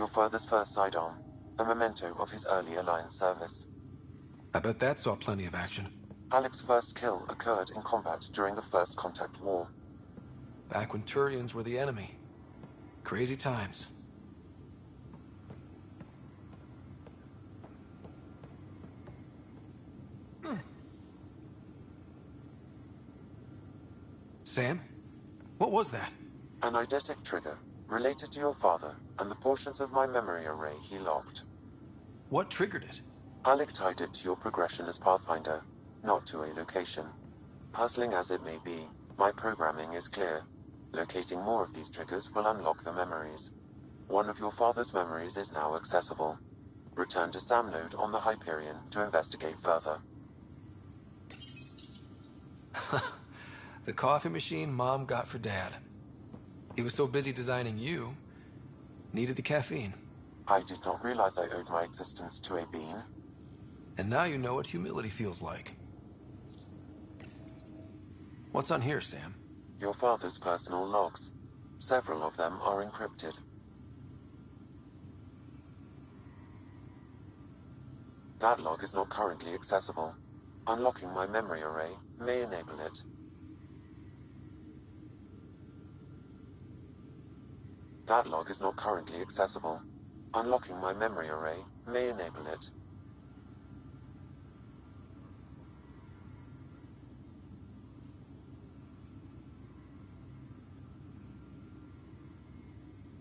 Your father's first sidearm, a memento of his early Alliance service. I bet that saw plenty of action. Alec's first kill occurred in combat during the First Contact War. Back when Turians were the enemy. Crazy times. Sam? What was that? An eidetic trigger, related to your father, and the portions of my memory array he locked. What triggered it? Alec tied it to your progression as Pathfinder, not to a location. Puzzling as it may be, my programming is clear. Locating more of these triggers will unlock the memories. One of your father's memories is now accessible. Return to Sam Node on the Hyperion to investigate further. The coffee machine Mom got for Dad. He was so busy designing you, needed the caffeine. I did not realize I owed my existence to a bean. And now you know what humility feels like. What's on here, Sam? Your father's personal logs. Several of them are encrypted. That log is not currently accessible. Unlocking my memory array may enable it. That log is not currently accessible. Unlocking my memory array may enable it.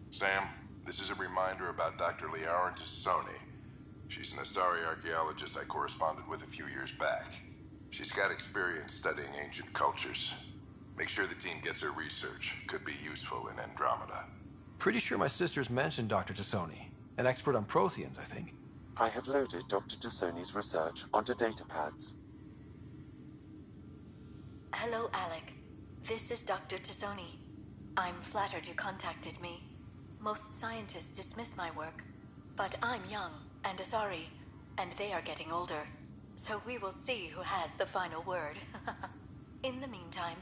Sam, this is a reminder about Dr. Liara Tassoni. She's an Asari archaeologist I corresponded with a few years back. She's got experience studying ancient cultures. Make sure the team gets her research. Could be useful in Andromeda. Pretty sure my sisters mentioned Dr. Tassoni. An expert on Protheans, I think. I have loaded Dr. Tassoni's research onto datapads. Hello, Alec. This is Dr. Tassoni. I'm flattered you contacted me. Most scientists dismiss my work, but I'm young and Asari, and they are getting older. So we will see who has the final word. In the meantime,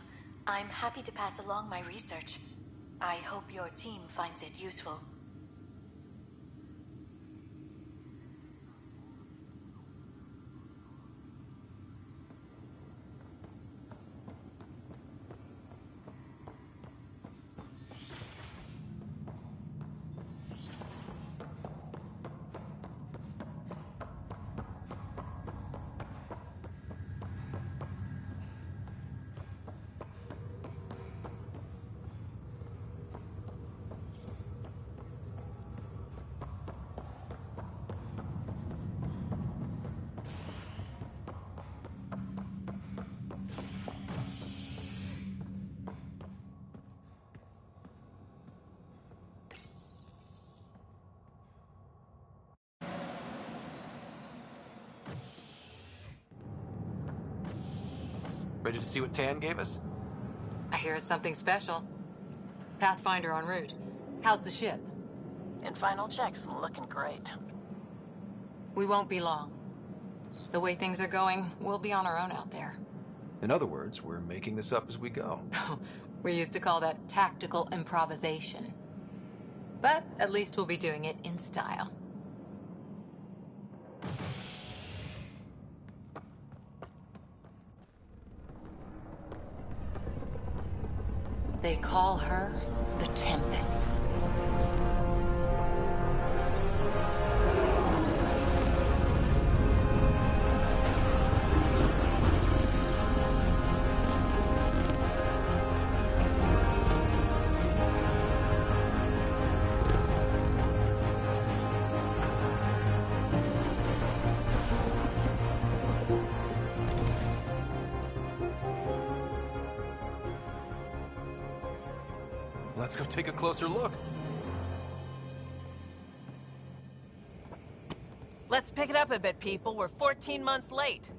I'm happy to pass along my research. I hope your team finds it useful. Ready to see what Tan gave us? I hear it's something special. Pathfinder en route. How's the ship? In final checks, looking great. We won't be long. The way things are going, we'll be on our own out there. In other words, we're making this up as we go. We used to call that tactical improvisation. But at least we'll be doing it in style. They call her the Tempest. Let's go take a closer look. Let's pick it up a bit, people. We're 14 months late.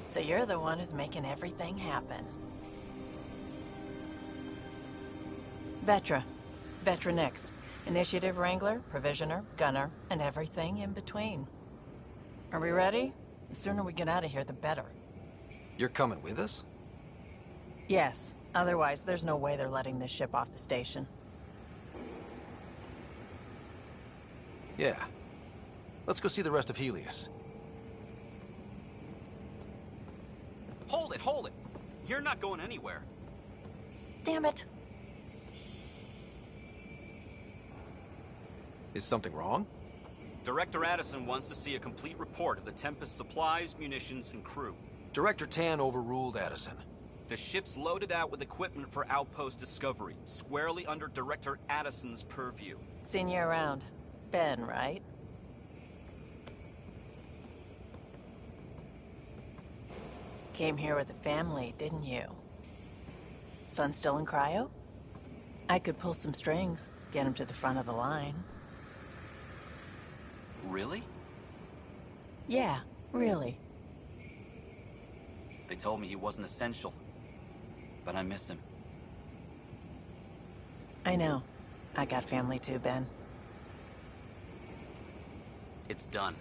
So you're the one who's making everything happen. Vetra. Vetra Nix. Initiative Wrangler, Provisioner, Gunner, and everything in between. Are we ready? The sooner we get out of here, the better. You're coming with us? Yes. Otherwise, there's no way they're letting this ship off the station. Yeah. Let's go see the rest of Helios. Hold it, hold it! You're not going anywhere. Damn it. Is something wrong? Director Addison wants to see a complete report of the Tempest's supplies, munitions, and crew. Director Tan overruled Addison. The ship's loaded out with equipment for outpost discovery, squarely under Director Addison's purview. Seen you around. Ben, right? Came here with a family, didn't you? Son still in cryo? I could pull some strings, get him to the front of the line. Really? Yeah, really. They told me he wasn't essential, but I miss him. I know. I got family too, Ben. It's done.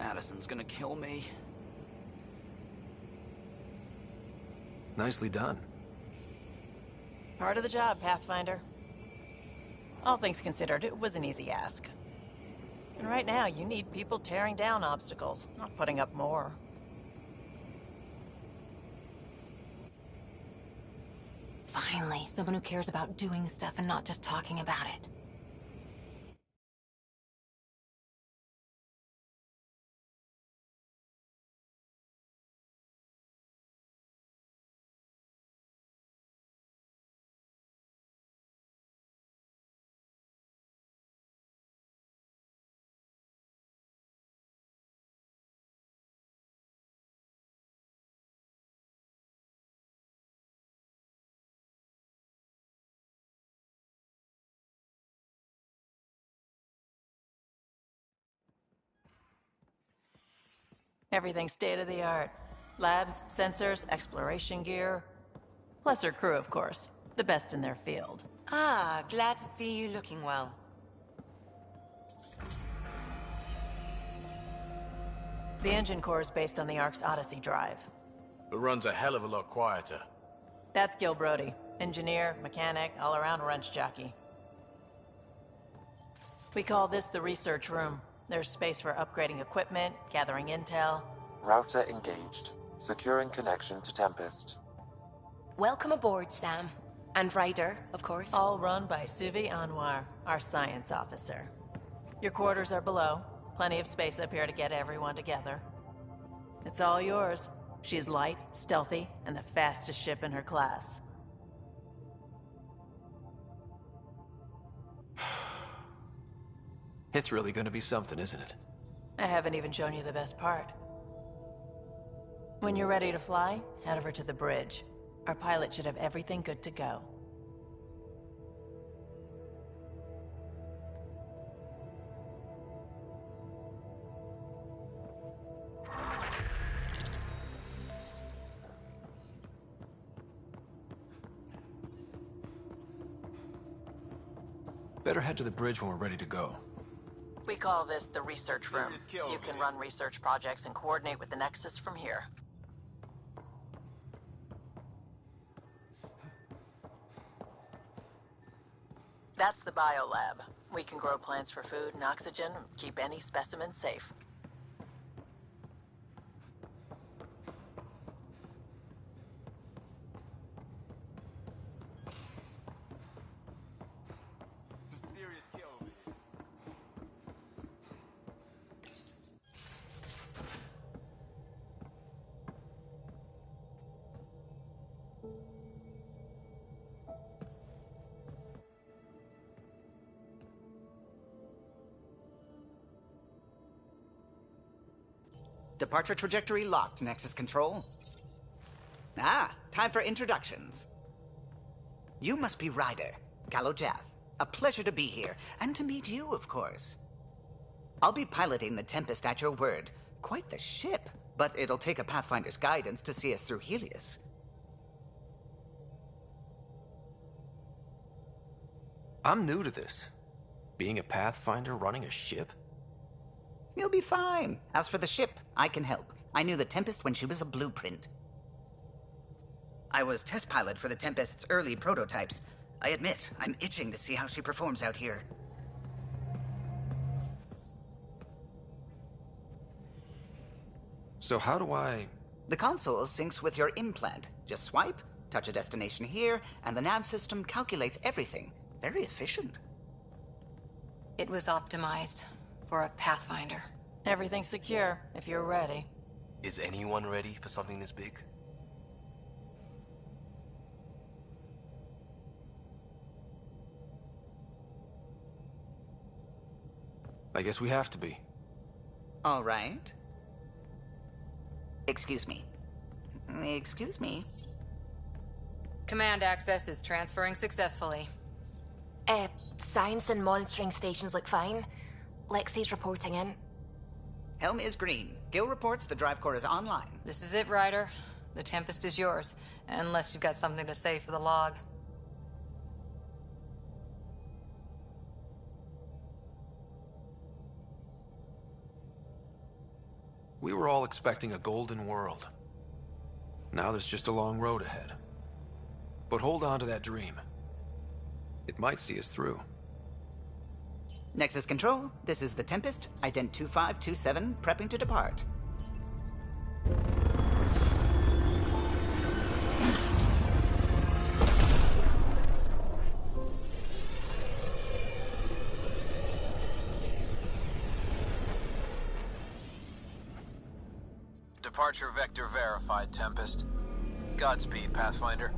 Addison's gonna kill me. Nicely done. Part of the job, Pathfinder. All things considered, it was an easy ask. And right now, you need people tearing down obstacles, not putting up more. Finally, someone who cares about doing stuff and not just talking about it. Everything's state-of-the-art. Labs, sensors, exploration gear. Plus her crew, of course. The best in their field. Ah, glad to see you looking well. The engine core is based on the Ark's Odyssey drive. It runs a hell of a lot quieter. That's Gil Brody. Engineer, mechanic, all-around wrench jockey. We call this the research room. There's space for upgrading equipment, gathering intel. Router engaged. Securing connection to Tempest. Welcome aboard, Sam. And Ryder, of course. All run by Suvi Anwar, our science officer. Your quarters are below. Plenty of space up here to get everyone together. It's all yours. She's light, stealthy, and the fastest ship in her class. It's really gonna be something, isn't it? I haven't even shown you the best part. When you're ready to fly, head over to the bridge. Our pilot should have everything good to go. Better head to the bridge when we're ready to go. We call this the research room. You can run research projects and coordinate with the Nexus from here. That's the biolab. We can grow plants for food and oxygen, keep any specimen safe. Departure trajectory locked, Nexus Control. Ah, time for introductions. You must be Ryder, Kalojath. A pleasure to be here, and to meet you, of course. I'll be piloting the Tempest at your word. Quite the ship, but it'll take a Pathfinder's guidance to see us through Helios. I'm new to this. Being a Pathfinder running a ship? You'll be fine. As for the ship, I can help. I knew the Tempest when she was a blueprint. I was test pilot for the Tempest's early prototypes. I admit, I'm itching to see how she performs out here. So how do I... The console syncs with your implant. Just swipe, touch a destination here, and the nav system calculates everything. Very efficient. It was optimized for a Pathfinder. Everything's secure, if you're ready. Is anyone ready for something this big? I guess we have to be. All right. Excuse me. Excuse me. Command access is transferring successfully. Science and monitoring stations look fine. Lexi's reporting in. Helm is green. Gil reports the drive core is online. This is it, Ryder. The Tempest is yours, unless you've got something to say for the log. We were all expecting a golden world. Now there's just a long road ahead. But hold on to that dream. It might see us through. Nexus Control, this is the Tempest, Ident 2527, prepping to depart. Departure vector verified, Tempest. Godspeed, Pathfinder.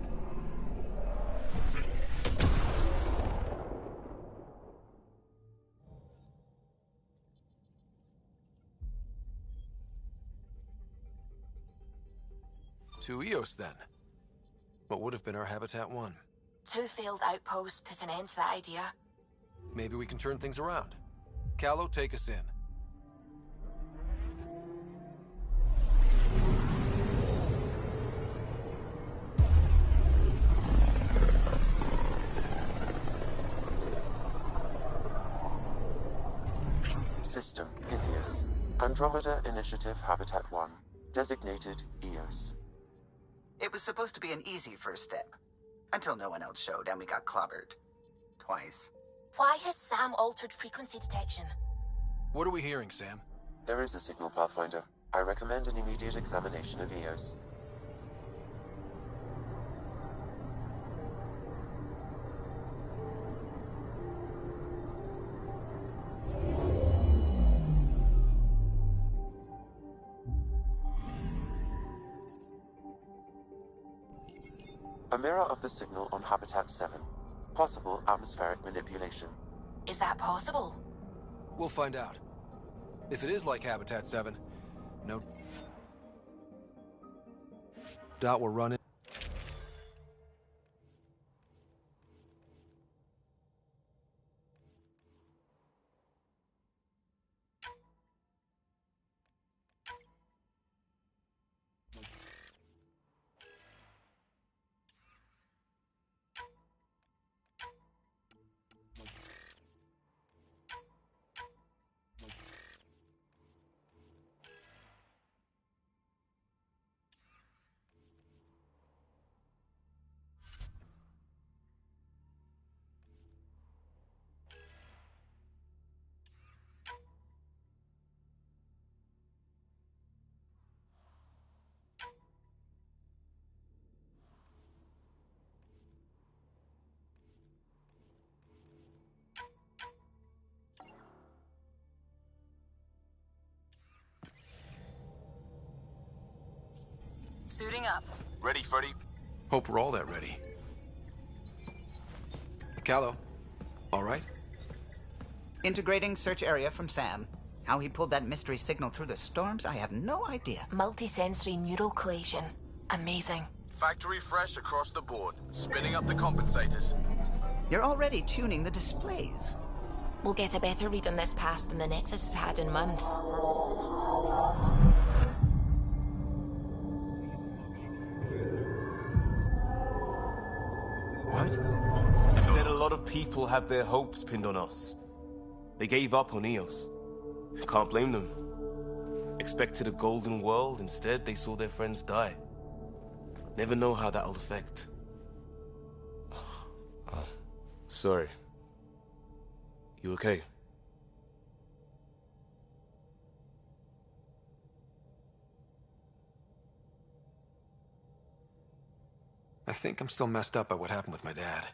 To Eos, then. What would have been our Habitat 1? 2 failed outposts put an end to that idea. Maybe we can turn things around. Callow, take us in. System, Pythias. Andromeda Initiative Habitat 1. Designated Eos. It was supposed to be an easy first step. Until no one else showed and we got clobbered. Twice. Why has Sam altered frequency detection? What are we hearing, Sam? There is a signal, Pathfinder. I recommend an immediate examination of Eos. A mirror of the signal on Habitat 7. Possible atmospheric manipulation. Is that possible? We'll find out. If it is like Habitat 7, no doubt we're running. Suiting up. Ready, Freddy? Hope we're all that ready. Callow, all right? Integrating search area from Sam. How he pulled that mystery signal through the storms, I have no idea. Multisensory neural collation. Amazing. Factory fresh across the board. Spinning up the compensators. You're already tuning the displays. We'll get a better read on this pass than the Nexus has had in months. What? You said a lot of people have their hopes pinned on us. They gave up on Eos. Can't blame them. Expected a golden world, instead they saw their friends die. Never know how that'll affect. Sorry. You okay? I think I'm still messed up by what happened with my dad.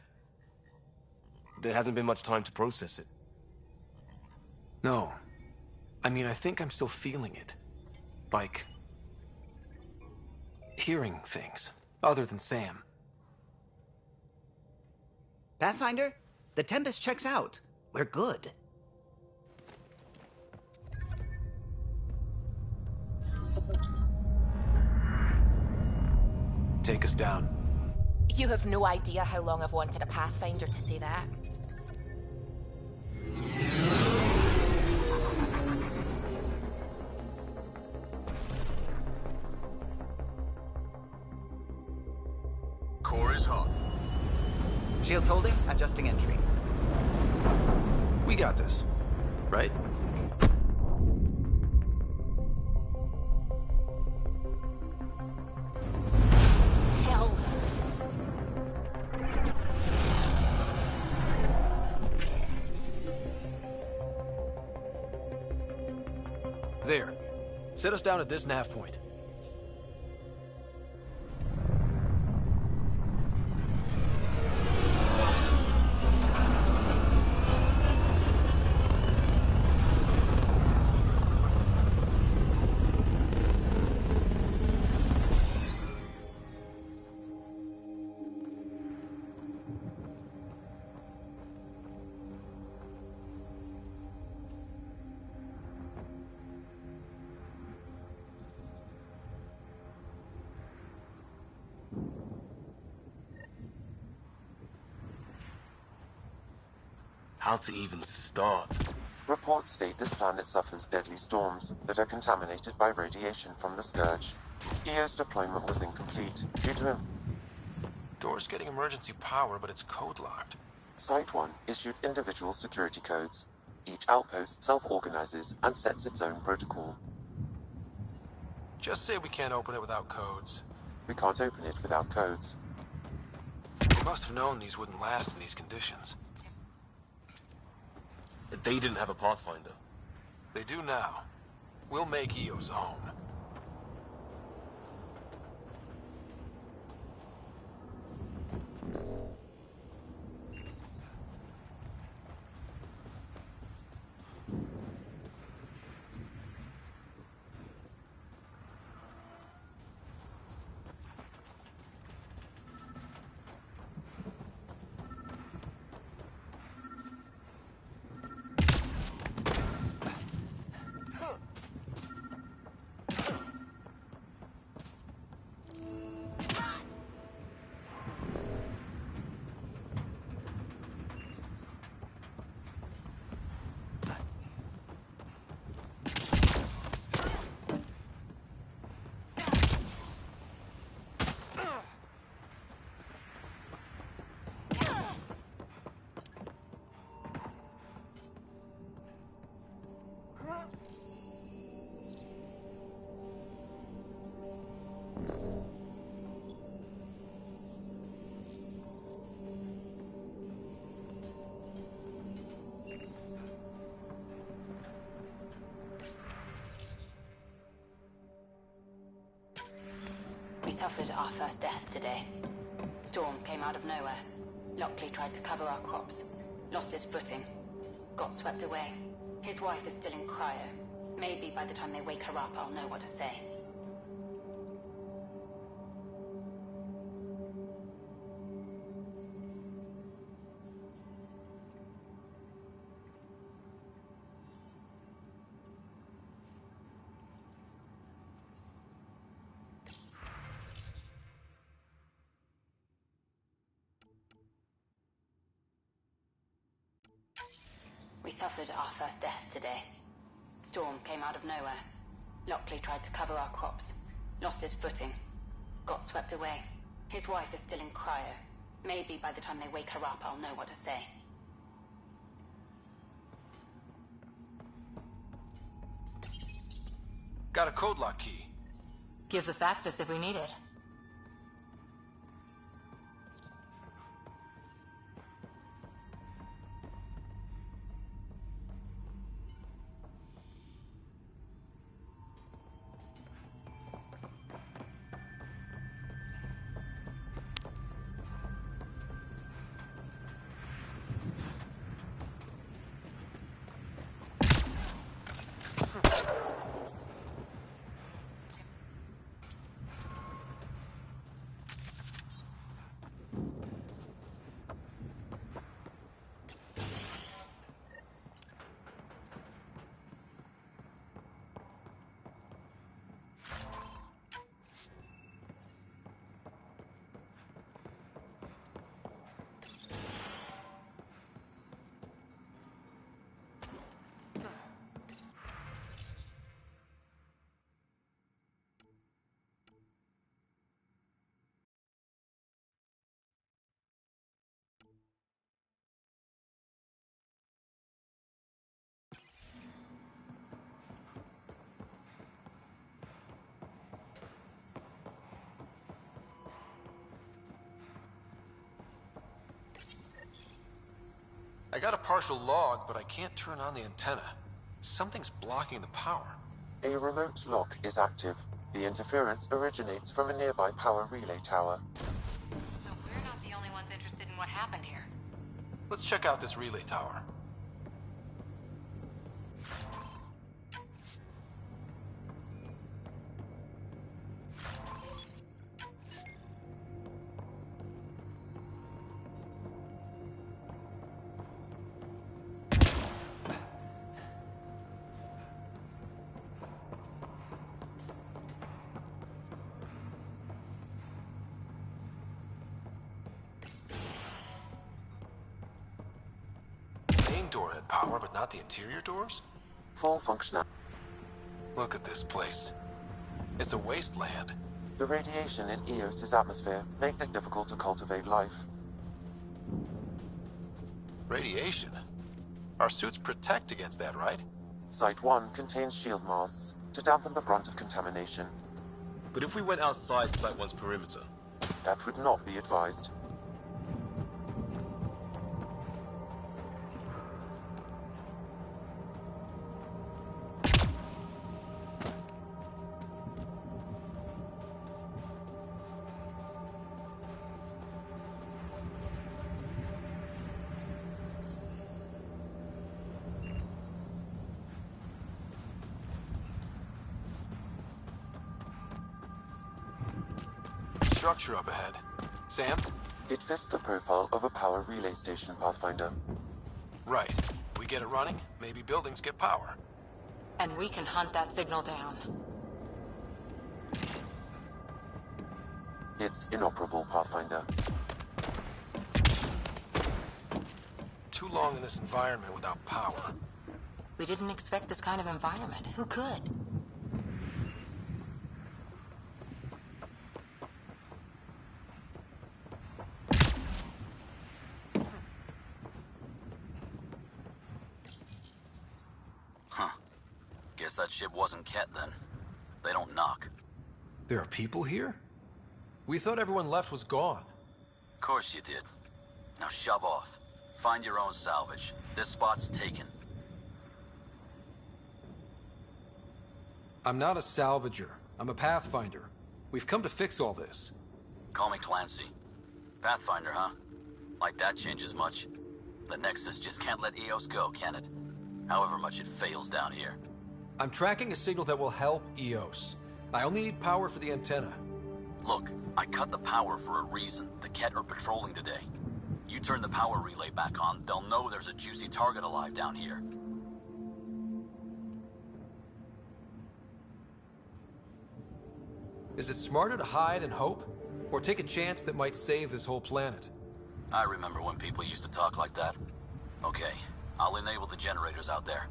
There hasn't been much time to process it. No. I mean, I think I'm still feeling it. Like... hearing things, other than Sam. Pathfinder, the Tempest checks out. We're good. Take us down. You have no idea how long I've wanted a Pathfinder to say that. Core is hot. Shields holding, adjusting entry. We got this, right? Hell. There. Set us down at this nav point. How to even start? Reports state this planet suffers deadly storms that are contaminated by radiation from the Scourge. EO's deployment was incomplete due to... Door's getting emergency power, but it's code-locked. Site 1 issued individual security codes. Each outpost self-organizes and sets its own protocol. Just say we can't open it without codes. We can't open it without codes. We must have known these wouldn't last in these conditions. They didn't have a Pathfinder. They do now. We'll make Eos a home. We suffered our first death today. Storm came out of nowhere. Lockley tried to cover our crops. Lost his footing. Got swept away. His wife is still in cryo. Maybe by the time they wake her up, I'll know what to say. We suffered our first death today. Storm came out of nowhere. Lockley tried to cover our crops. Lost his footing. Got swept away. His wife is still in cryo. Maybe by the time they wake her up, I'll know what to say. Got a code lock key. Gives us access if we need it. I got a partial log, but I can't turn on the antenna. Something's blocking the power. A remote lock is active. The interference originates from a nearby power relay tower. So we're not the only ones interested in what happened here. Let's check out this relay tower. Door had power, but not the interior doors? Full functional. Look at this place. It's a wasteland. The radiation in Eos's atmosphere makes it difficult to cultivate life. Radiation? Our suits protect against that, right? Site 1 contains shield masts to dampen the brunt of contamination. But if we went outside Site 1's perimeter? That would not be advised. Structure up ahead. Sam? It fits the profile of a power relay station, Pathfinder. Right. We get it running, maybe buildings get power. And we can hunt that signal down. It's inoperable, Pathfinder. Too long in this environment without power. We didn't expect this kind of environment. Who could? Guess that ship wasn't Ket then. They don't knock. There are people here? We thought everyone left was gone. Of course you did. Now shove off. Find your own salvage. This spot's taken. I'm not a salvager. I'm a Pathfinder. We've come to fix all this. Call me Clancy. Pathfinder, huh? Like that changes much. The Nexus just can't let Eos go, can it? However much it fails down here. I'm tracking a signal that will help Eos. I only need power for the antenna. Look, I cut the power for a reason. The Ket are patrolling today. You turn the power relay back on, they'll know there's a juicy target alive down here. Is it smarter to hide and hope? Or take a chance that might save this whole planet? I remember when people used to talk like that. Okay, I'll enable the generators out there.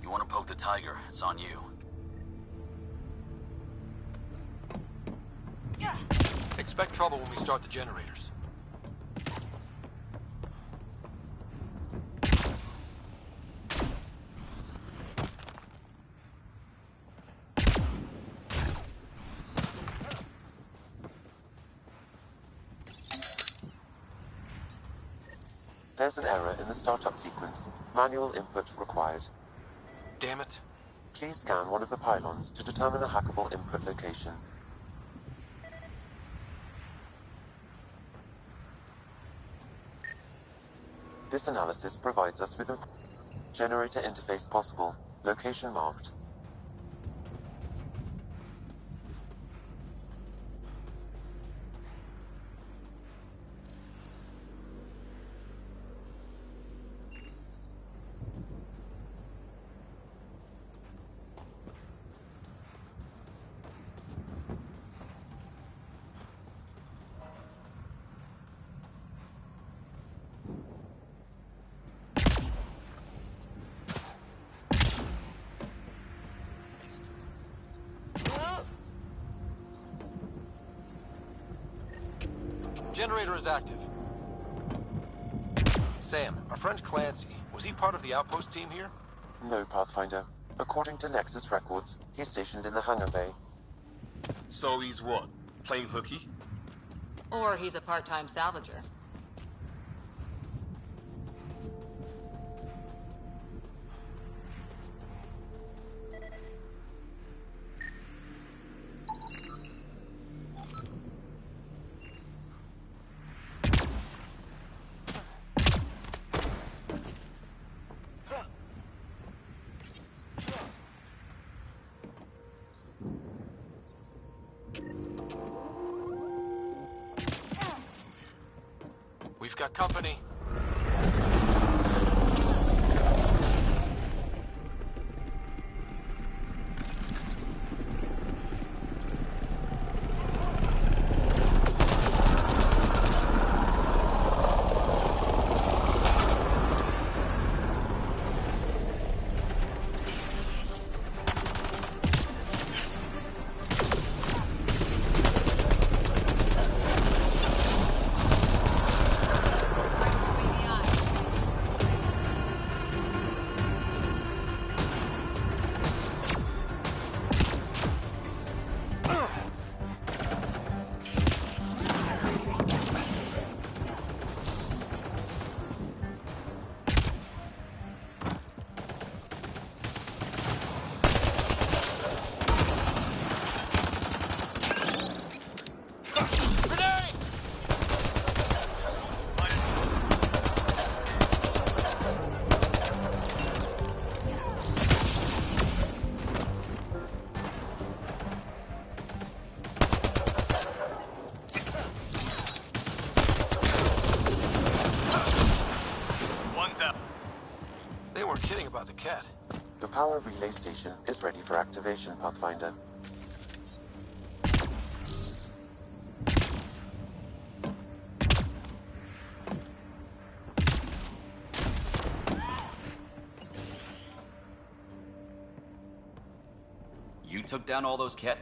You want to poke the tiger, it's on you. Yeah. Expect trouble when we start the generators. There's an error in the startup sequence. Manual input required. Damn it. Please scan one of the pylons to determine a hackable input location. This analysis provides us with generator interface possible. Location marked. Generator is active. Sam, our friend Clancy, was he part of the outpost team here? No, Pathfinder. According to Nexus records, he's stationed in the hangar bay. So he's what? Playing hooky? Or he's a part-time salvager. We've got company. They weren't kidding about the cat. The power relay station is ready for activation, Pathfinder. You took down all those cat...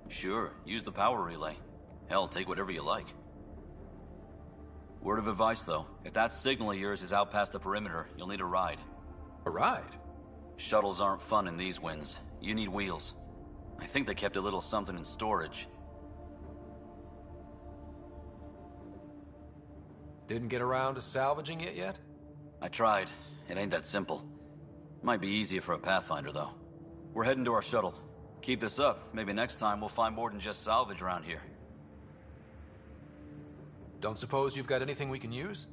Sure, use the power relay. Hell, take whatever you like. Word of advice, though. If that signal of yours is out past the perimeter, you'll need a ride. A ride? Shuttles aren't fun in these winds. You need wheels. I think they kept a little something in storage. Didn't get around to salvaging it yet? I tried. It ain't that simple. Might be easier for a Pathfinder, though. We're heading to our shuttle. Keep this up. Maybe next time we'll find more than just salvage around here. Don't suppose you've got anything we can use?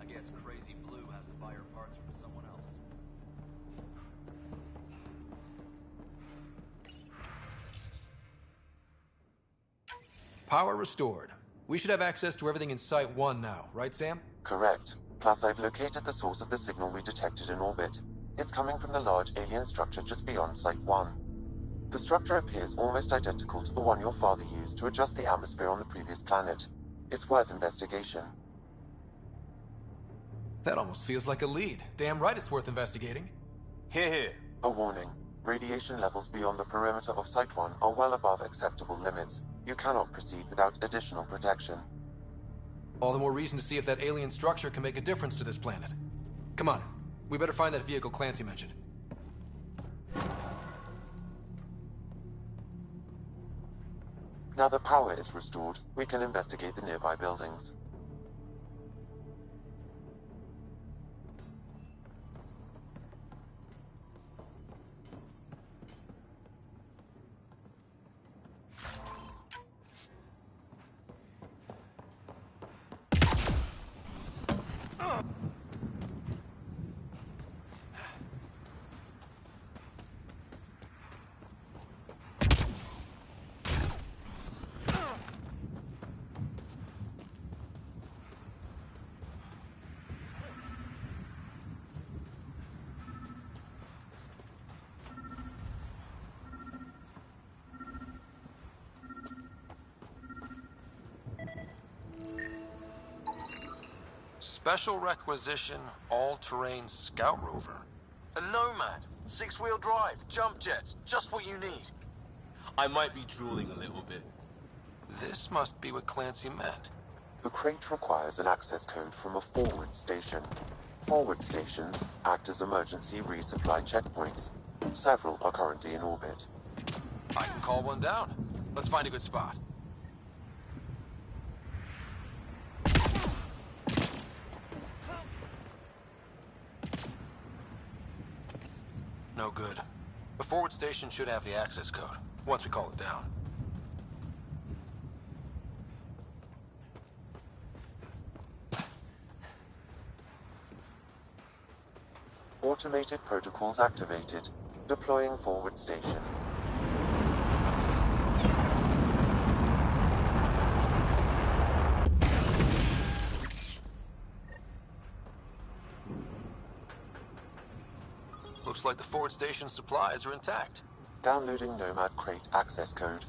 I guess Crazy Blue has to buy her parts from someone else. Power restored. We should have access to everything in Site 1 now, right, Sam? Correct. Plus, I've located the source of the signal we detected in orbit. It's coming from the large alien structure just beyond Site 1. The structure appears almost identical to the one your father used to adjust the atmosphere on the previous planet. It's worth investigation. That almost feels like a lead. Damn right it's worth investigating. Here. A warning. Radiation levels beyond the perimeter of Site 1 are well above acceptable limits. You cannot proceed without additional protection. All the more reason to see if that alien structure can make a difference to this planet. Come on. We better find that vehicle Clancy mentioned. Now that power is restored, we can investigate the nearby buildings. Special requisition, all-terrain scout rover. A Nomad, 6-wheel drive, jump jets, just what you need. I might be drooling a little bit. This must be what Clancy meant. The crate requires an access code from a forward station. Forward stations act as emergency resupply checkpoints. Several are currently in orbit. I can call one down. Let's find a good spot. No good. The forward station should have the access code, once we call it down. Automated protocols activated. Deploying forward station. Looks like the forward station supplies are intact. Downloading Nomad Crate access code.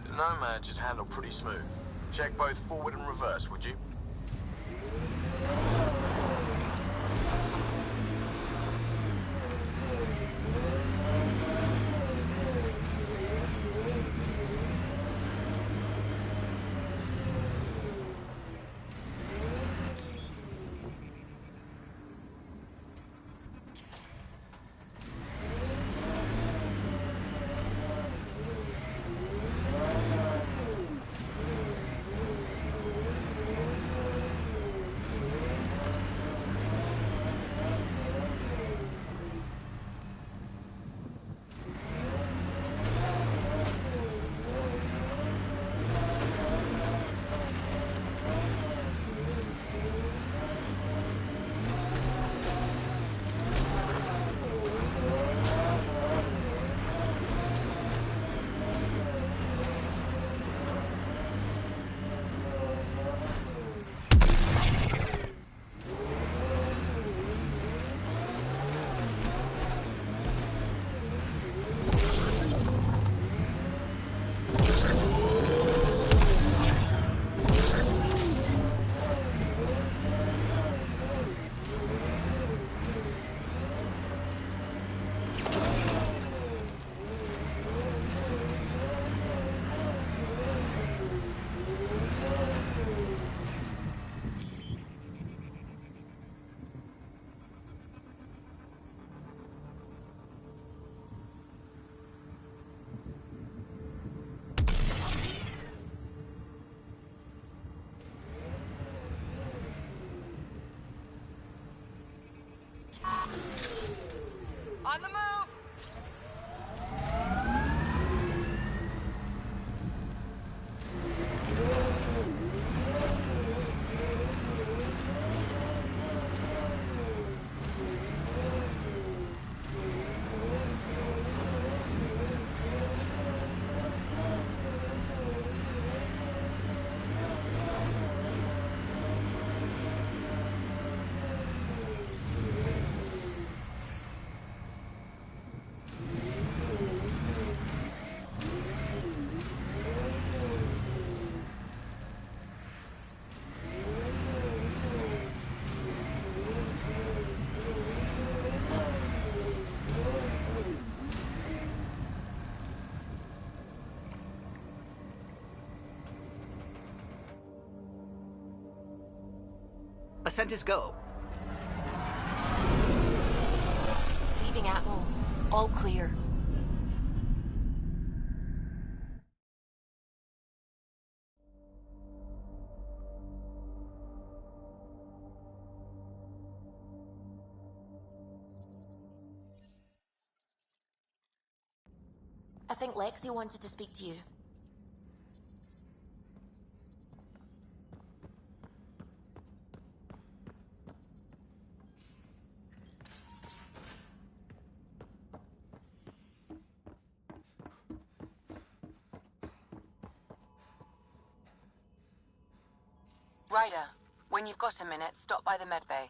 The Nomad should handle pretty smooth. Check both forward and reverse, would you? On the move! Ascent is go. Leaving Atmo. All clear. I think Lexi wanted to speak to you. Ryder, when you've got a minute, stop by the medbay.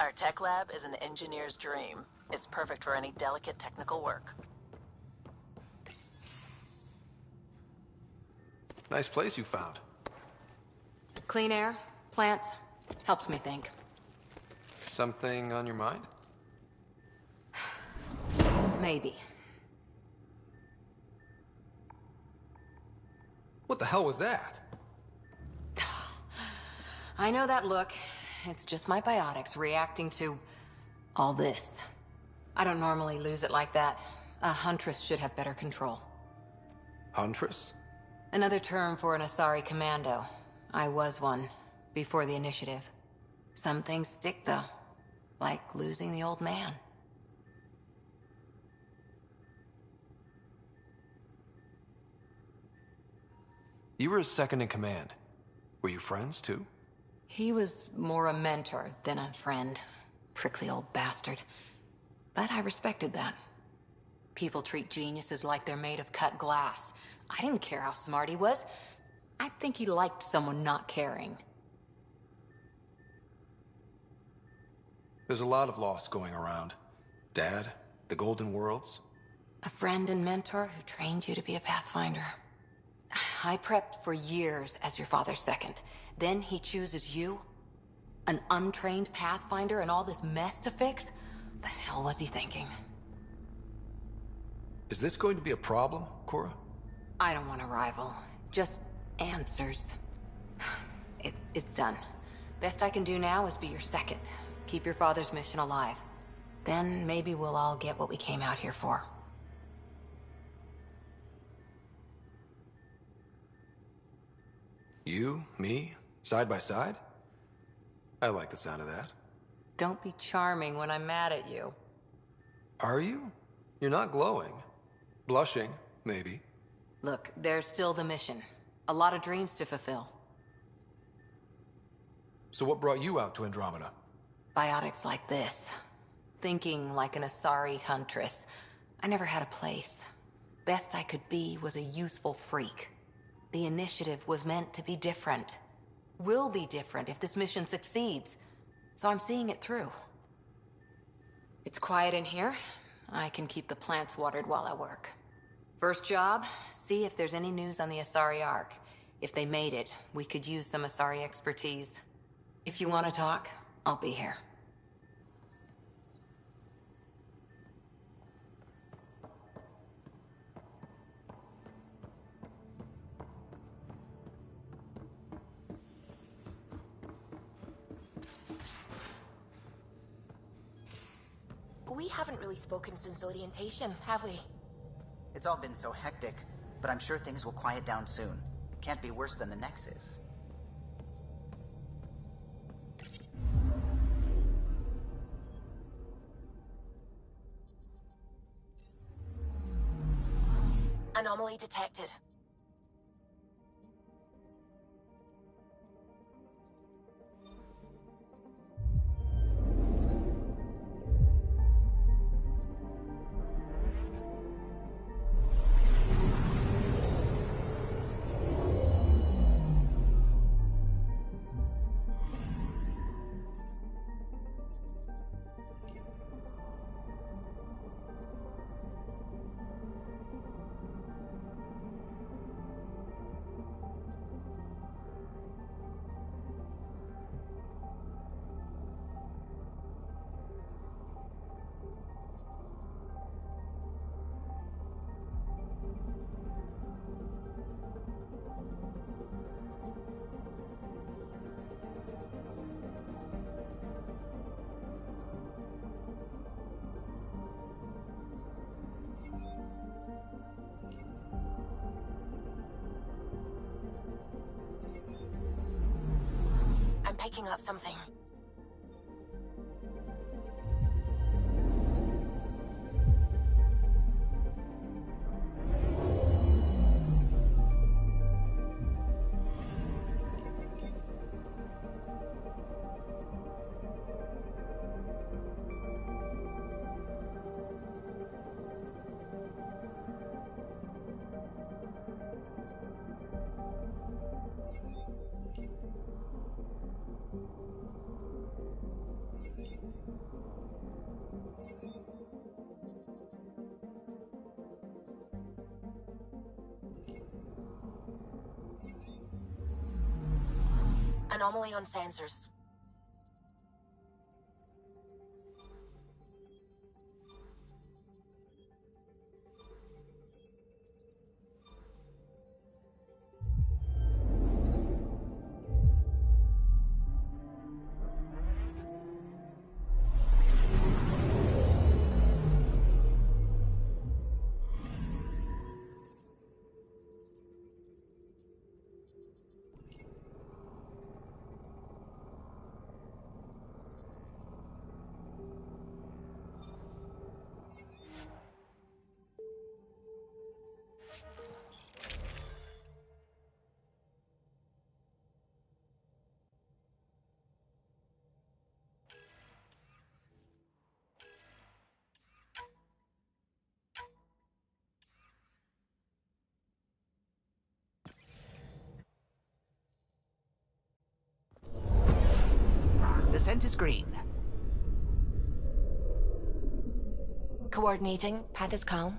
Our tech lab is an engineer's dream. It's perfect for any delicate technical work. Nice place you found. Clean air, plants, helps me think. Something on your mind? Maybe. What the hell was that? I know that look. It's just my biotics reacting to all this. I don't normally lose it like that. A huntress should have better control. Huntress? Another term for an Asari commando. I was one, before the initiative. Some things stick, though. Like losing the old man. You were his second in command. Were you friends, too? He was more a mentor than a friend. Prickly old bastard. But I respected that. People treat geniuses like they're made of cut glass. I didn't care how smart he was. I think he liked someone not caring. There's a lot of loss going around. Dad, the Golden Worlds. A friend and mentor who trained you to be a Pathfinder. I prepped for years as your father's second. Then he chooses you? An untrained Pathfinder and all this mess to fix? The hell was he thinking? Is this going to be a problem, Cora? I don't want a rival. Just answers. It's done. Best I can do now is be your second. Keep your father's mission alive. Then maybe we'll all get what we came out here for. You, me, side by side? I like the sound of that. Don't be charming when I'm mad at you. Are you? You're not glowing. Blushing, maybe. Look, there's still the mission. A lot of dreams to fulfill. So what brought you out to Andromeda? Biotics like this. Thinking like an Asari huntress. I never had a place. Best I could be was a useful freak. The initiative was meant to be different. Will be different if this mission succeeds. So I'm seeing it through. It's quiet in here. I can keep the plants watered while I work. First job, see if there's any news on the Asari Ark. If they made it, we could use some Asari expertise. If you want to talk, I'll be here. We haven't really spoken since orientation, have we? It's all been so hectic, but I'm sure things will quiet down soon. Can't be worse than the Nexus. Anomaly detected. picking up something. Anomaly on sensors. Descent is green. Coordinating. Path is calm.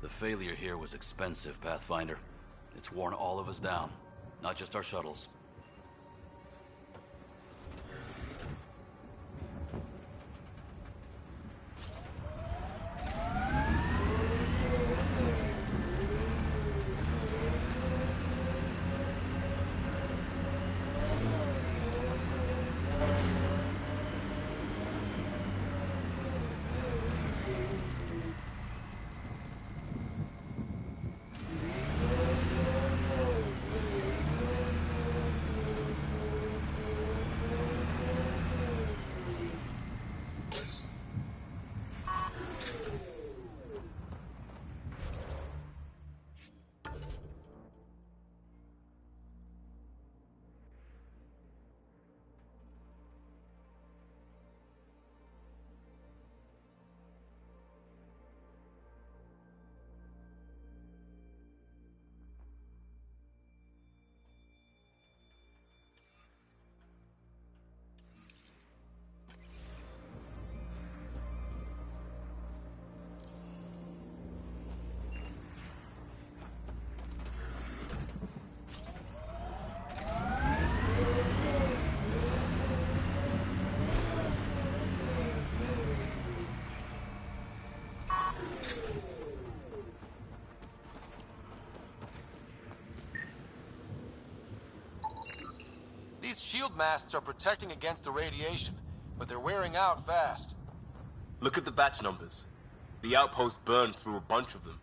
The failure here was expensive, Pathfinder. It's worn all of us down, not just our shuttles. shield masts are protecting against the radiation, but they're wearing out fast. Look at the batch numbers. The outpost burned through a bunch of them.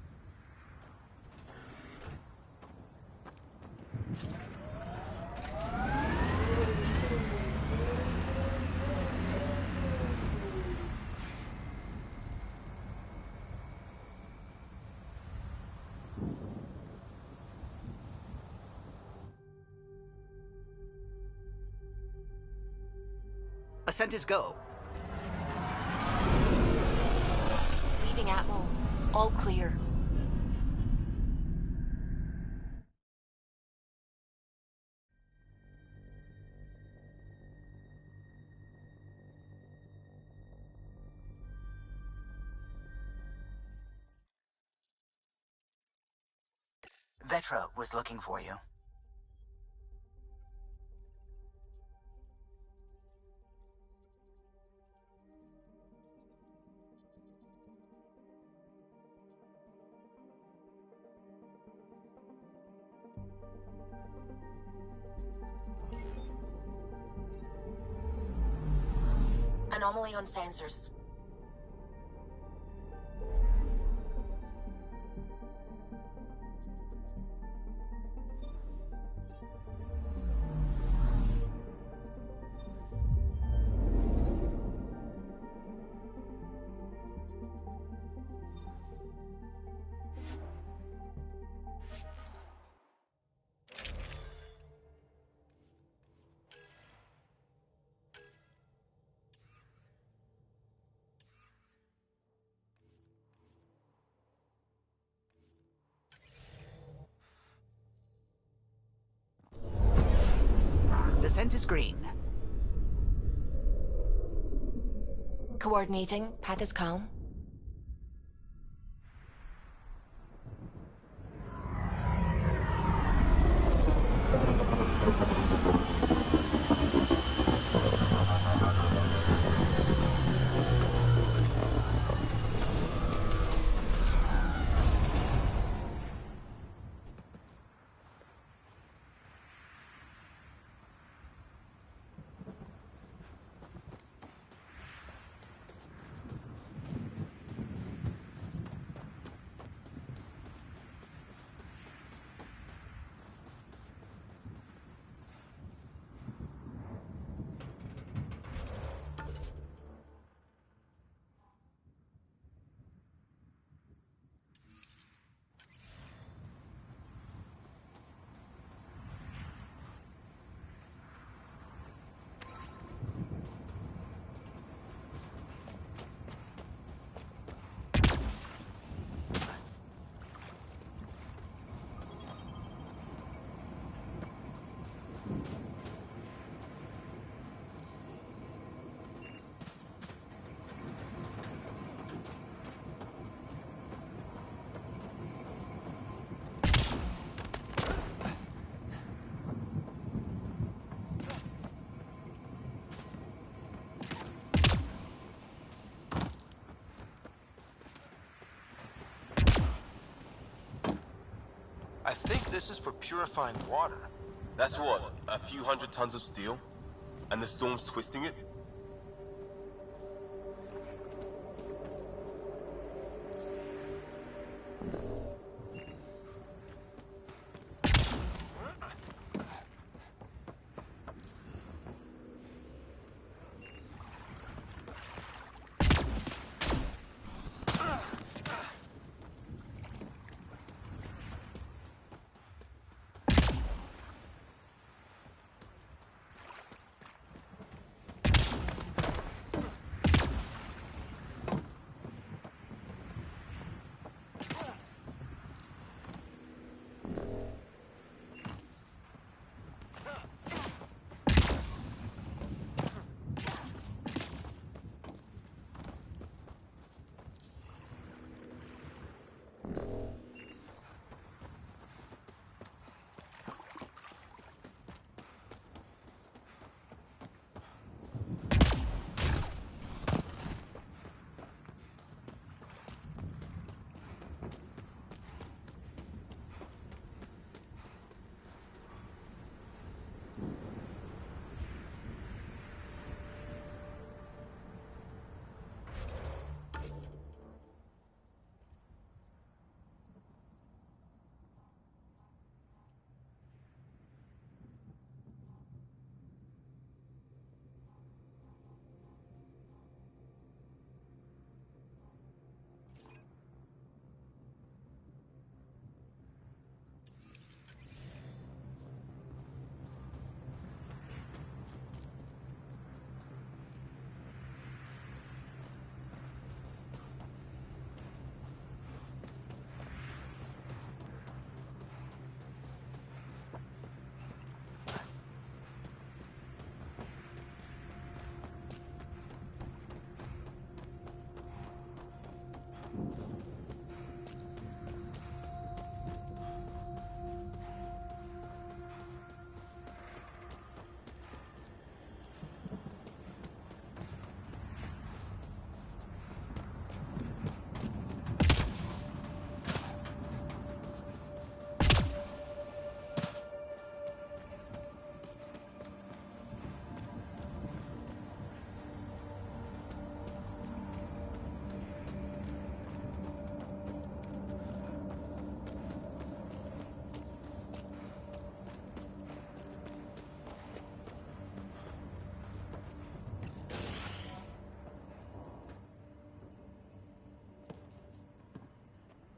Ascent is go. Leaving Atmo. All clear. Vetra was looking for you. Anomaly on sensors. Descent is green. Coordinating. Path is calm. I think this is for purifying water. That's what, a few hundred tons of steel? And the storm's twisting it?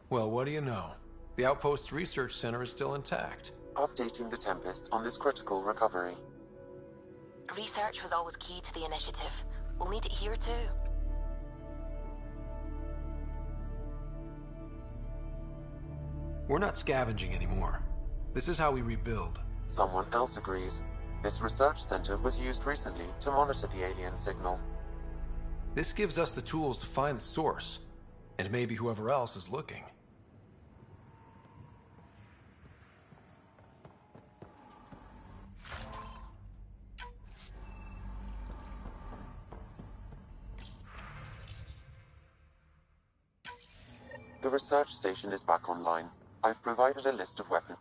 Well, what do you know? The Outpost Research Center is still intact. Updating the Tempest on this critical recovery. Research was always key to the initiative. We'll need it here too. We're not scavenging anymore. This is how we rebuild. Someone else agrees. This research center was used recently to monitor the alien signal. This gives us the tools to find the source, and maybe whoever else is looking. The research station is back online. I've provided a list of weapons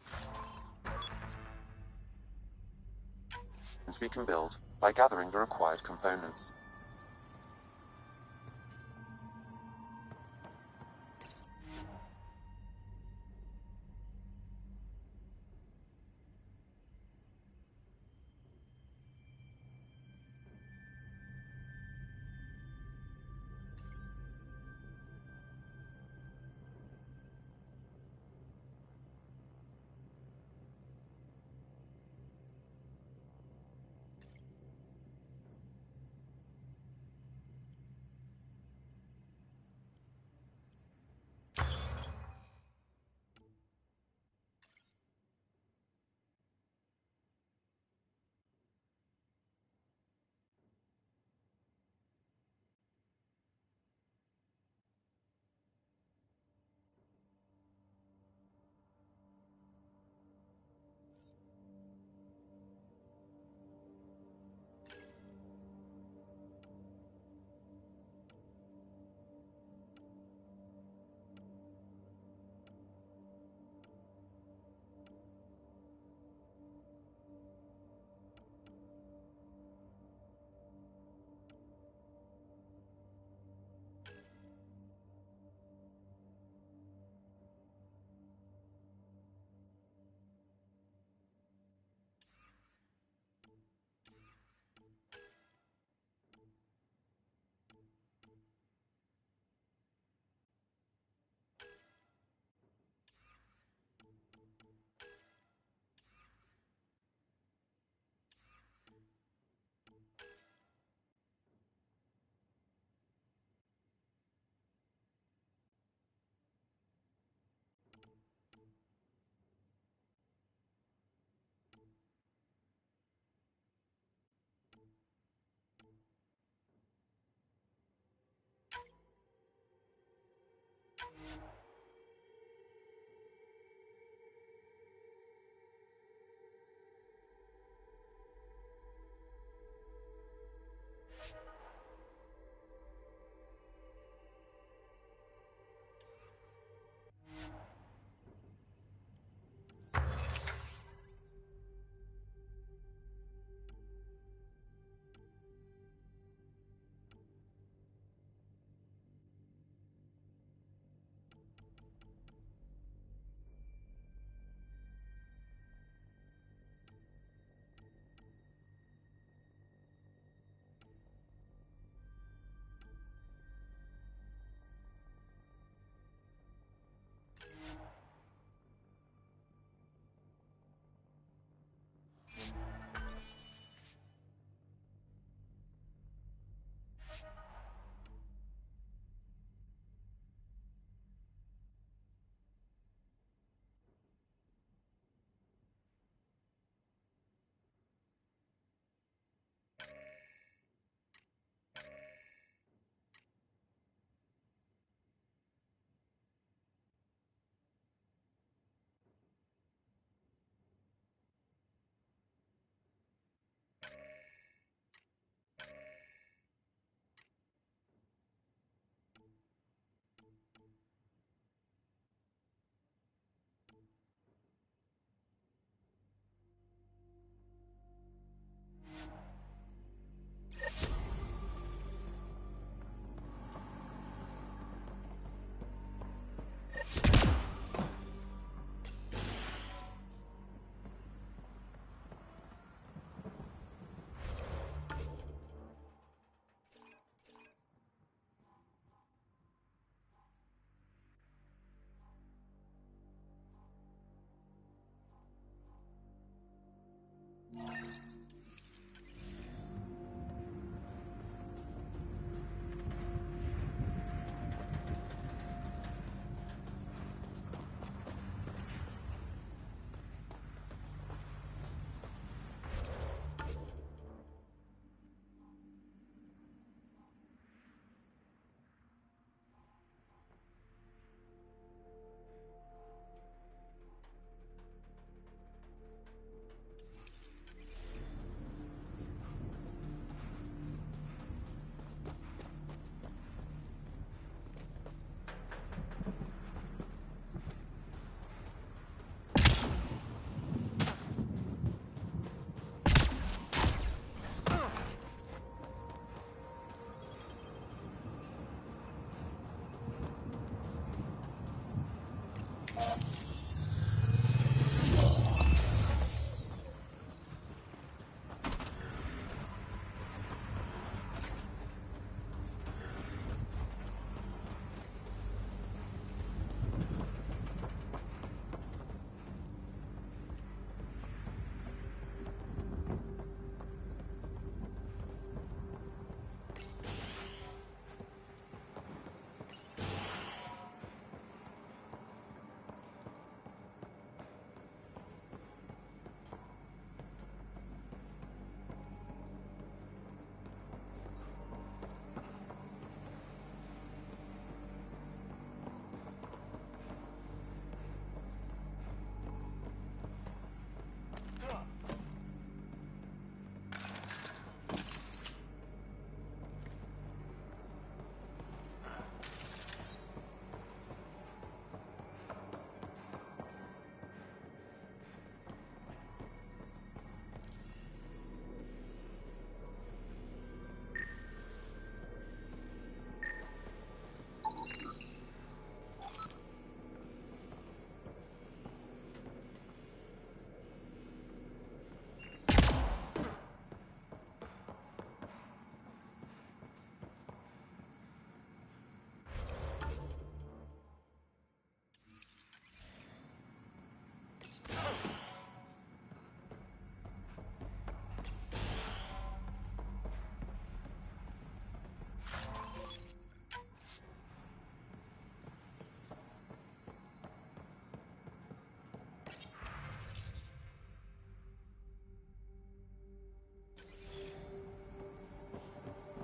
we can build by gathering the required components.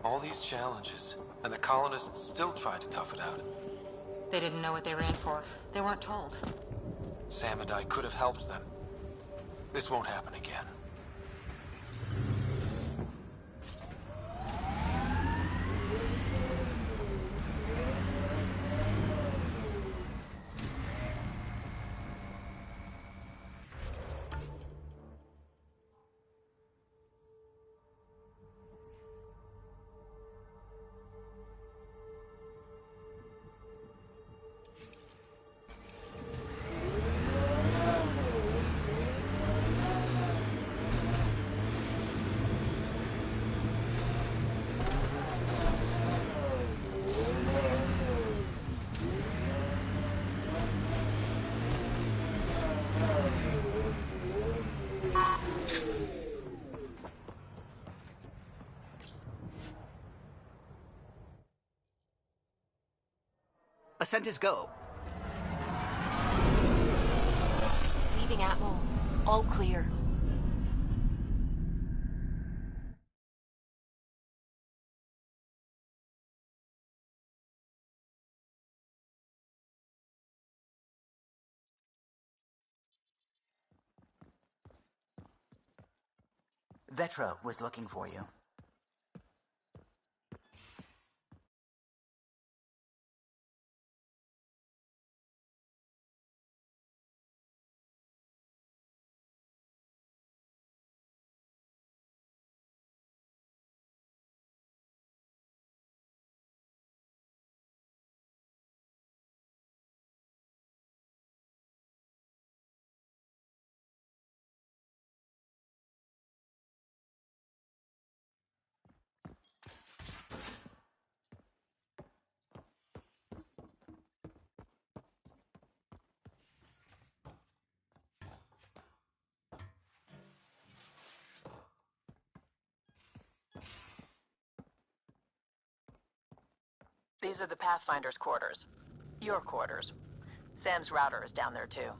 All these challenges, and the colonists still tried to tough it out. They didn't know what they were in for. They weren't told. Sam and I could have helped them. This won't happen again. Ascent is go. Leaving Atmo. All clear. Vetra was looking for you. These are the Pathfinder's quarters. Your quarters. Sam's router is down there too.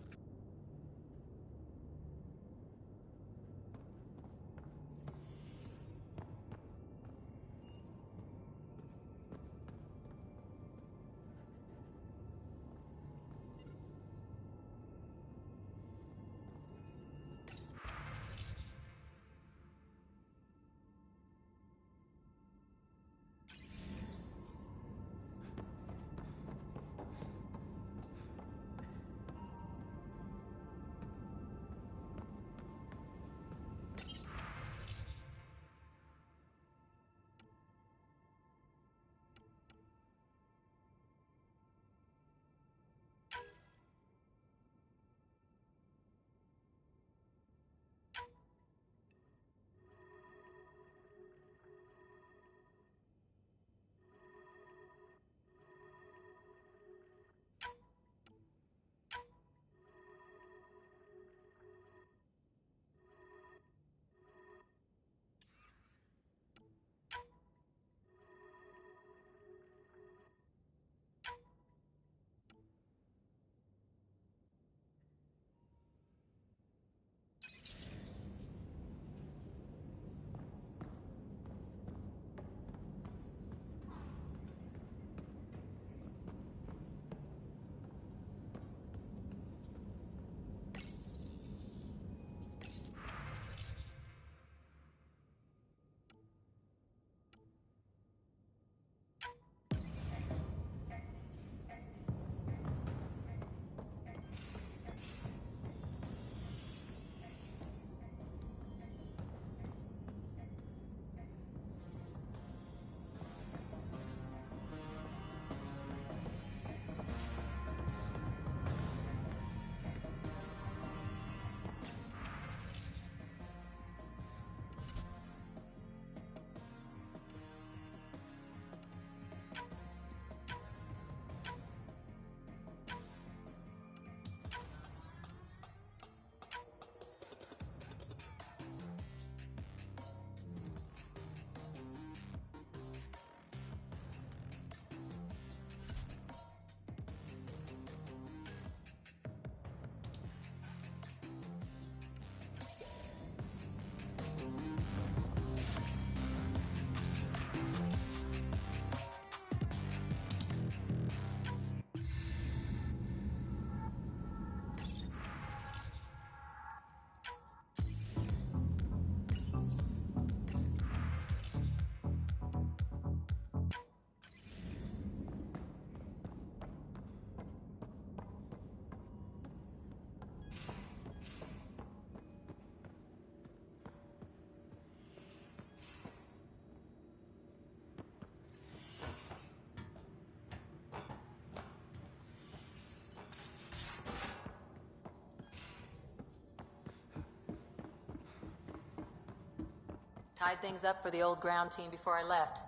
Tied things up for the old ground team before I left.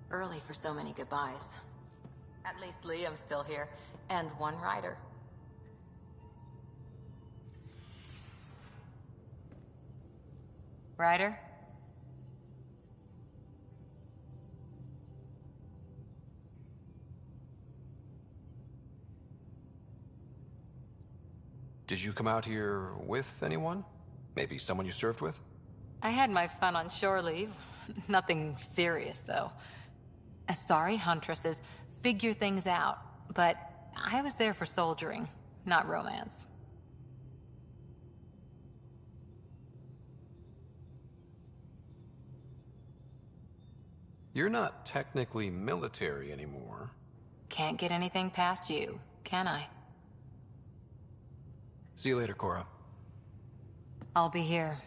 Early for so many goodbyes. At least Liam's still here, and one rider. Ryder? Did you come out here with anyone? Maybe someone you served with? I had my fun on shore leave. Nothing serious, though. Asari huntresses figure things out, but I was there for soldiering, not romance. You're not technically military anymore. Can't get anything past you, can I? See you later, Cora. I'll be here.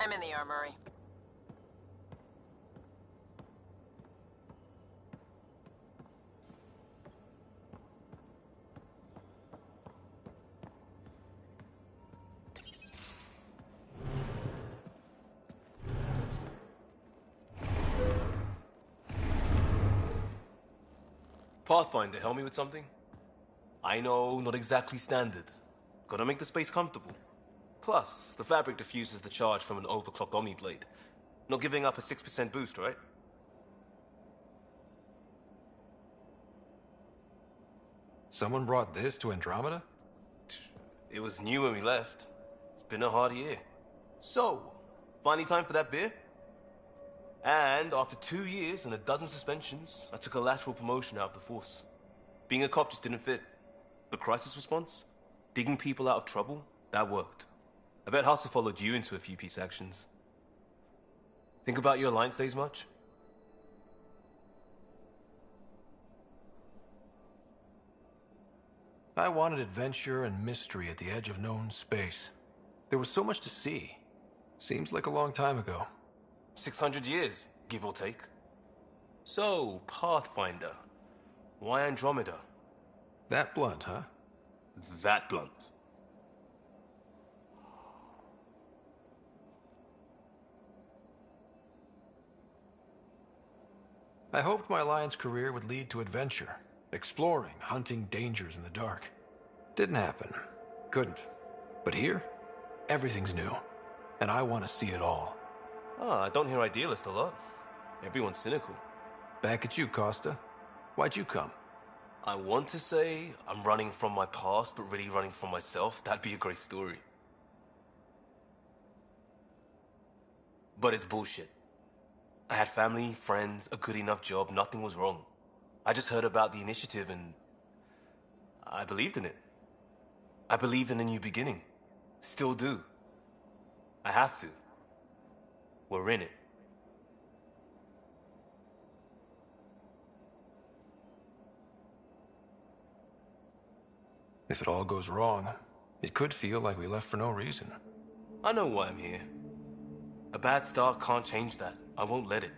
I'm in the armory. Pathfinder, help me with something? I know, not exactly standard. Gotta make the space comfortable. Plus, the fabric diffuses the charge from an overclocked Omniblade. Not giving up a 6% boost, right? Someone brought this to Andromeda? It was new when we left. It's been a hard year. So, finally time for that beer? And after 2 years and a dozen suspensions, I took a lateral promotion out of the force. Being a cop just didn't fit. But crisis response? Digging people out of trouble? That worked. I bet Hustle followed you into a few peace actions. Think about your Alliance days much? I wanted adventure and mystery at the edge of known space. There was so much to see. Seems like a long time ago. 600 years, give or take. So, Pathfinder. Why Andromeda? That blunt, huh? That blunt. I hoped my Alliance career would lead to adventure. Exploring, hunting dangers in the dark. Didn't happen. Couldn't. But here, everything's new. And I want to see it all. I don't hear idealist a lot. Everyone's cynical. Back at you, Costa. Why'd you come? I want to say I'm running from my past, but really running from myself. That'd be a great story. But it's bullshit. I had family, friends, a good enough job, nothing was wrong. I just heard about the initiative and I believed in it. I believed in a new beginning. Still do. I have to. We're in it. If it all goes wrong, it could feel like we left for no reason. I know why I'm here. A bad start can't change that. I won't let it.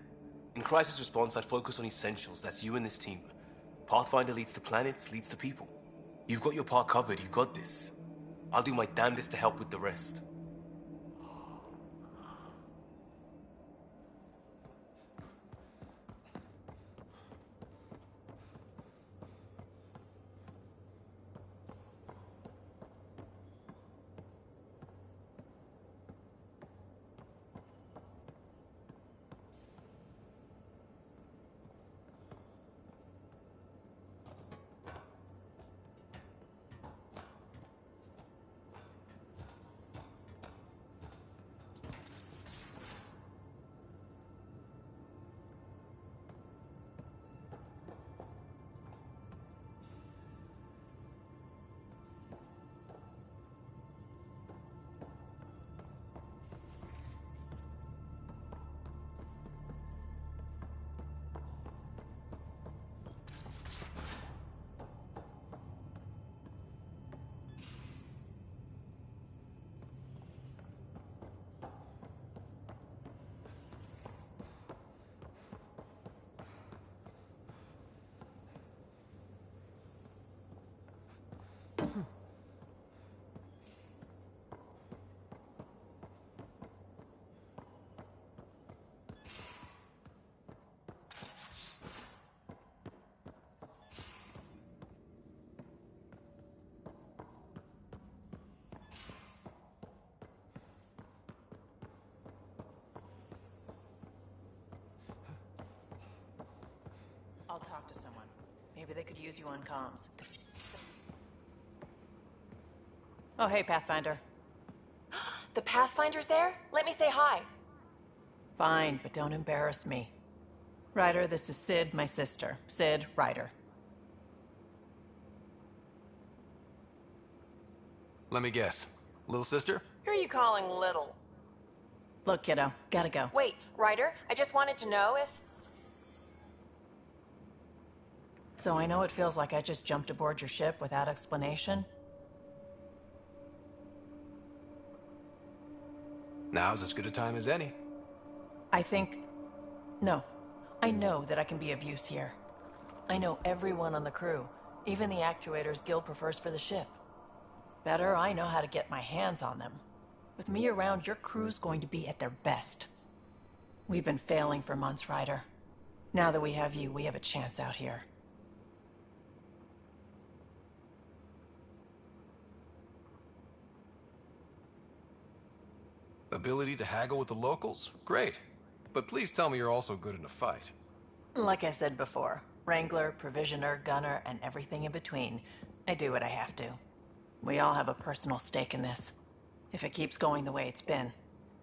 In crisis response, I'd focus on essentials. That's you and this team. Pathfinder leads to planets, leads to people. You've got your part covered. You got this. I'll do my damnedest to help with the rest. I'll talk to someone. Maybe they could use you on comms. Oh, hey, Pathfinder. The Pathfinder's there? Let me say hi. Fine, but don't embarrass me. Ryder, this is Sid, my sister. Sid, Ryder. Let me guess. Little sister? Who are you calling little? Look, kiddo, gotta go. Wait, Ryder, I just wanted to know if... So I know it feels like I just jumped aboard your ship without explanation. Now's as good a time as any. I think... No. I know that I can be of use here. I know everyone on the crew, even the actuators Gil prefers for the ship. Better, I know how to get my hands on them. With me around, your crew's going to be at their best. We've been failing for months, Ryder. Now that we have you, we have a chance out here. Ability to haggle with the locals? Great. But please tell me you're also good in a fight. Like I said before, Wrangler, Provisioner, Gunner, and everything in between. I do what I have to. We all have a personal stake in this. If it keeps going the way it's been,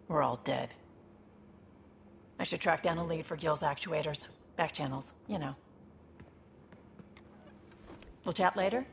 we're all dead. I should track down a lead for Gil's actuators. Back channels, you know. We'll chat later?